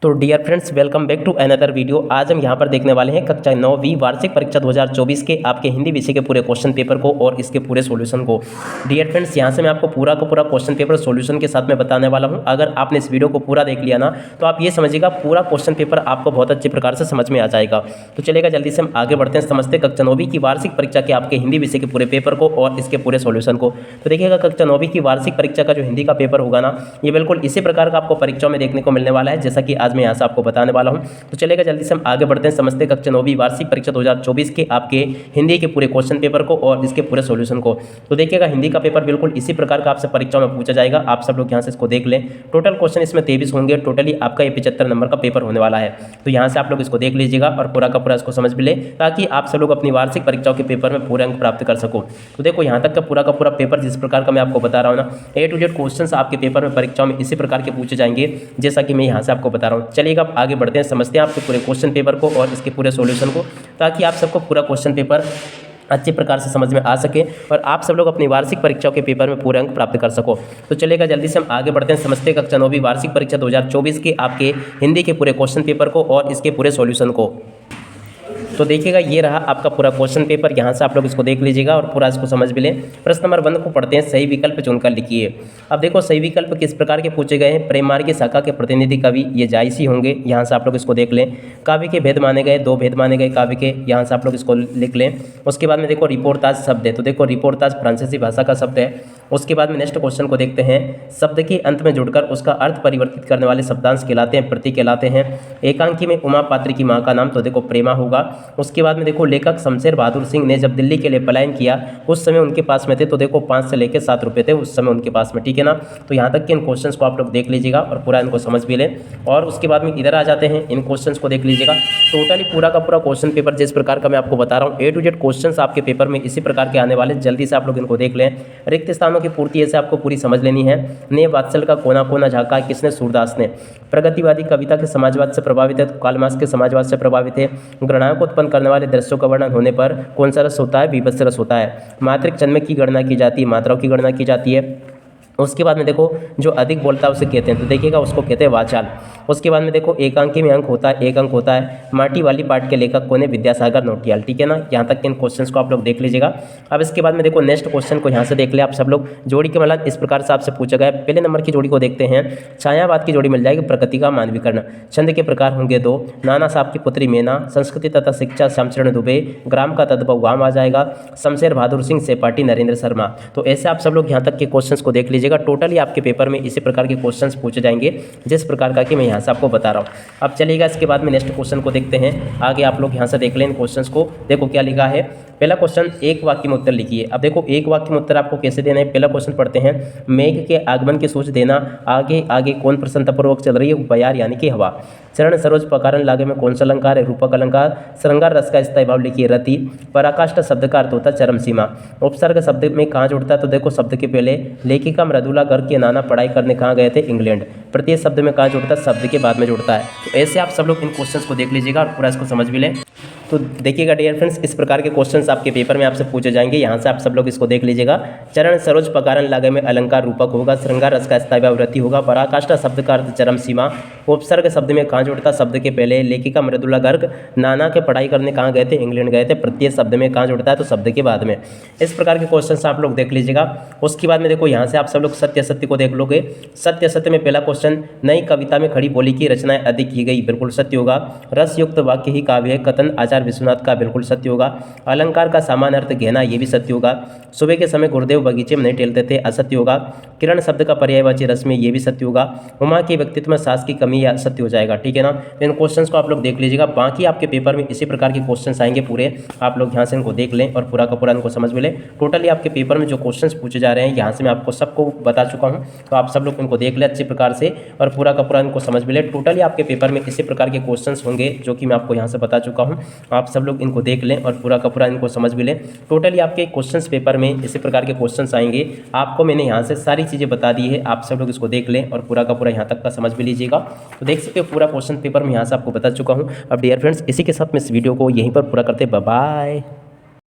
तो dear friends, welcome back to another video. आज हम यहाँ पर देखने वाले हैं कक्षा 9वीं वार्षिक परीक्षा 2024 के आपके हिंदी विषय के पूरे क्वेश्चन पेपर को और इसके पूरे सॉल्यूशन को। डियर फ्रेंड्स, यहाँ से मैं आपको पूरा का पूरा क्वेश्चन पेपर सॉल्यूशन के साथ में बताने वाला हूँ। अगर आपने इस वीडियो को पूरा देख लिया ना, तो आप ये समझिएगा पूरा क्वेश्चन पेपर आपको बहुत अच्छे प्रकार से समझ में आ जाएगा। तो चलेगा, जल्दी से हम आगे बढ़ते हैं, समझते हैं कक्षा 9वीं की वार्षिक परीक्षा के आपके हिंदी विषय के पूरे पेपर को और इसके पूरे सॉल्यूशन को। तो देखिएगा, कक्षा 9वीं की वार्षिक परीक्षा का जो हिंदी का पेपर होगा ना, ये बिल्कुल इसी प्रकार का आपको परीक्षाओं में देखने को मिलने वाला है, जैसा कि आज मैं यहाँ से आपको बताने वाला हूं। तो चलेगा, जल्दी से हम आगे बढ़ते हैं, समझते हैं कक्षा 9वीं वार्षिक परीक्षा 2024 के आपके हिंदी के पूरे क्वेश्चन पेपर को और इसके पूरे सॉल्यूशन को। तो देखिएगा, हिंदी का पेपर बिल्कुल इसी प्रकार का आपसे परीक्षाओं में पूछा जाएगा। आप सब लोग यहां से इसको देख लें। टोटल क्वेश्चन इसमें 23 होंगे। टोटली आपका ये 75 नंबर का पेपर होने वाला है। तो यहाँ से आप लोग इसको देख लीजिएगा और पूरा का पूरा इसको समझ भी ले, ताकि आप सब लोग अपनी वार्षिक परीक्षाओं के पेपर में पूरे अंक प्राप्त कर सको। तो देखो, यहाँ तक का पूरा पेपर जिस प्रकार का मैं आपको बता रहा हूँ ना, A to Z क्वेश्चन आपके पेपर में परीक्षाओं में इसी प्रकार के पूछे जाएंगे, जैसा कि मैं यहाँ से आपको बता रहा हूँ। चलिएगा, अब आगे बढ़ते हैं, समझते हैं आपके पूरे क्वेश्चन पेपर को और इसके पूरे सॉल्यूशन को, ताकि आप सबको पूरा क्वेश्चन पेपर अच्छे प्रकार से समझ में आ सके और आप सब लोग अपनी वार्षिक परीक्षाओं के पेपर में पूरे अंक प्राप्त कर सको। तो चलेगा, जल्दी से हम आगे बढ़ते हैं, समझते हैं कक्षा 9वीं वार्षिक परीक्षा 2024 के आपके हिंदी के पूरे क्वेश्चन पेपर को और इसके पूरे सॉल्यूशन को। तो देखिएगा, ये रहा आपका पूरा क्वेश्चन पेपर। यहाँ से आप लोग इसको देख लीजिएगा और पूरा इसको समझ भी लें। प्रश्न नंबर 1 को पढ़ते हैं, सही विकल्प चुनकर लिखिए। अब देखो, सही विकल्प किस प्रकार के पूछे गए हैं। प्रेम मार्ग की शाखा के प्रतिनिधि कवि, ये जायसी होंगे। यहाँ से आप लोग इसको देख लें। काव्य के भेद माने गए, 2 भेद माने गए काव्य के, यहाँ से आप लोग इसको लिख लें। उसके बाद में देखो, रिपोर्टाज शब्द है। तो देखो, रिपोर्टाज फ्रांसीसी भाषा का शब्द है। उसके बाद में नेक्स्ट क्वेश्चन को देखते हैं। शब्द के अंत में जुड़कर उसका अर्थ परिवर्तित करने वाले शब्दांश कहलाते हैं, प्रतीक कहलाते हैं। एकांकी में उमा पात्र की माँ का नाम, तो देखो प्रेमा होगा। उसके बाद में देखो, लेखक शमशेर बहादुर सिंह ने जब दिल्ली के लिए पलायन किया, उस समय उनके पास में थे, तो देखो 5 से लेकर 7 रुपये थे उस समय उनके पास में, ठीक है ना। तो यहाँ तक के इन क्वेश्चंस को आप लोग देख लीजिएगा और पूरा इनको समझ भी लें। और उसके बाद में इधर आ जाते हैं, इन क्वेश्चंस को देख लीजिएगा। टोटली पूरा का पूरा क्वेश्चन पेपर जिस प्रकार का मैं आपको बता रहा हूँ, A to Z क्वेश्चंस आपके पेपर में इसी प्रकार के आने वाले। जल्दी से आप लोग इनको देख लें। रिक्त स्थानों की पूर्ति ऐसे आपको पूरी समझ लेनी है। ने वात्सल का कोना कोना झाँका किसने, सूरदास ने। प्रगतिवादी कविता के समाजवाद से प्रभावित है, तो कालमास के समाजवाद से प्रभावित है। गणनाओं को उत्पन्न करने वाले दृश्यों का वर्णन होने पर कौन सा रस होता है, विभत्स रस होता है। मात्रिक जन्म की गणना की जाती है, मात्राओं की गणना की जाती है। उसके बाद में देखो, जो अधिक बोलता है उसे कहते हैं, तो देखिएगा उसको कहते हैं वाचाल। उसके बाद में देखो, एकांकी में अंक होता है, 1 अंक होता है। माटी वाली पाठ के लेखक कौन है, विद्यासागर नौटियाल, ठीक है ना। यहाँ तक इन क्वेश्चंस को आप लोग देख लीजिएगा। अब इसके बाद में देखो, नेक्स्ट क्वेश्चन को यहाँ से देख ले आप सब लोग। जोड़ी के मिलान इस प्रकार से आपसे पूछा गया है। पहले नंबर की जोड़ी को देखते हैं। छायावाद की जोड़ी मिल जाएगी, प्रकृति का मानवीकरण। छंद के प्रकार होंगे 2। नाना साहब की पुत्री मेना, संस्कृति तथा शिक्षा श्यामचरण दुबे, ग्राम का तद्भव गाम आ जाएगा। शमशेर बहादुर सिंह, सेपाटी नरेंद्र शर्मा। तो ऐसे आप सब लोग यहाँ तक के क्वेश्चंस को देख लीजिएगा। टोटली आपके पेपर में इसी प्रकार के क्वेश्चंस पूछे जाएंगे, जिस प्रकार का कि मैं यहाँ से आपको बता रहा हूँ। अब चलिएगा, इसके बाद में नेक्स्ट क्वेश्चन को देखते हैं। आगे आप लोग यहाँ से देख लें इन क्वेश्चंस को। देखो क्या लिखा है। पहला क्वेश्चन, एक वाक्य में उत्तर लिखिए। अब देखो, एक वाक्य में उत्तर आपको कैसे देना है। पहला क्वेश्चन पढ़ते हैं। मेघ के आगमन की सूच देना। आगे आगे कौन प्रसन्नतापूर्वक चल रही है, बयार यानी कि हवा। चरण सरोज पकारण लागे में कौन सा अलंकार है, रूपक अलंकार। श्रृंगार रस का स्थायी भाव लिखिए, रति। पराकाष्ठा शब्द का अर्थ होता है चरम सीमा। उपसर्ग शब्द में कहाँ जुड़ता है, तो देखो शब्द के पहले। लेखिका मृदुला गर्ग के नाना पढ़ाई करने कहाँ गए थे, इंग्लैंड। प्रत्येक शब्द में कहाँ जुड़ता है, शब्द के बाद में जुड़ता है। तो ऐसे आप सब लोग इन क्वेश्चंस को देख लीजिएगा और पूरा इसको समझ भी लें। तो देखिएगा डियर फ्रेंड्स, इस प्रकार के क्वेश्चंस आपके पेपर में आपसे पूछे जाएंगे। यहाँ से आप सब लोग इसको देख लीजिएगा। चरण सरोज पकारण लागे में अलंकार रूपक होगा। श्रृंगार रस का स्थायी भाव रति होगा। पराकाष्ठा शब्द का अर्थ चरम सीमा। उपसर्ग शब्द में कहाँ जुड़ता, शब्द के पहले। लेखिका मृदुला गर्ग नाना के पढ़ाई करने कहाँ गए थे, इंग्लैंड गए थे। प्रत्येक शब्द में कहाँ जुड़ता है, तो शब्द के बाद में। इस प्रकार के क्वेश्चन आप लोग देख लीजिएगा। उसके बाद में देखो, यहाँ से आप सब लोग सत्य असत्य को देख लोगे। सत्य असत्य में पहला क्वेश्चन, नई कविता में खड़ी बोली की रचनाएं अधिक की गई, बिल्कुल सत्य होगा। रस युक्त वाक्य ही काव्य है, कथन आचार्य विश्वनाथ का, बिल्कुल सत्य होगा। अलंकार का सामान्य अर्थ गहना, ये भी सत्य होगा। सुबह के समय गुरुदेव बगीचे में नहीं टहलते थे, असत्य होगा। किरण शब्द का पर्यायवाची रश्मि, ये भी सत्य होगा। उमा के व्यक्तित्व में सास की कमी, या सत्य हो जाएगा, ठीक है ना। तो इन क्वेश्चंस को आप लोग देख लीजिएगा। बाकी आपके पेपर में इसी प्रकार के क्वेश्चंस आएंगे पूरे। आप लोग यहाँ से इनको देख लें और पूरा का पूरा इनको समझ में लें। टोटली आपके पेपर में जो क्वेश्चंस पूछे जा रहे हैं, यहाँ से मैं आपको सबको बता चुका हूँ। तो आप सब लोग इनको देख लें अच्छे प्रकार से और पूरा का पूरा इनको समझ में लें। टोटली आपके पेपर में इसी प्रकार के क्वेश्चंस होंगे, जो कि मैं आपको यहाँ से बता चुका हूँ। आप सब लोग इनको देख लें और पूरा का पूरा इनको समझ भी लें। टोटली आपके क्वेश्चंस पेपर में इसी प्रकार के क्वेश्चंस आएंगे। आपको मैंने यहाँ से सारी चीज़ें बता दी है। आप सब लोग इसको देख लें और पूरा का पूरा यहाँ तक का समझ भी लीजिएगा। तो देख सकते हो, पूरा क्वेश्चन पेपर में यहाँ से आपको बता चुका हूँ। अब डियर फ्रेंड्स, इसी के साथ मैं इस वीडियो को यहीं पर पूरा करते, बाय बाय।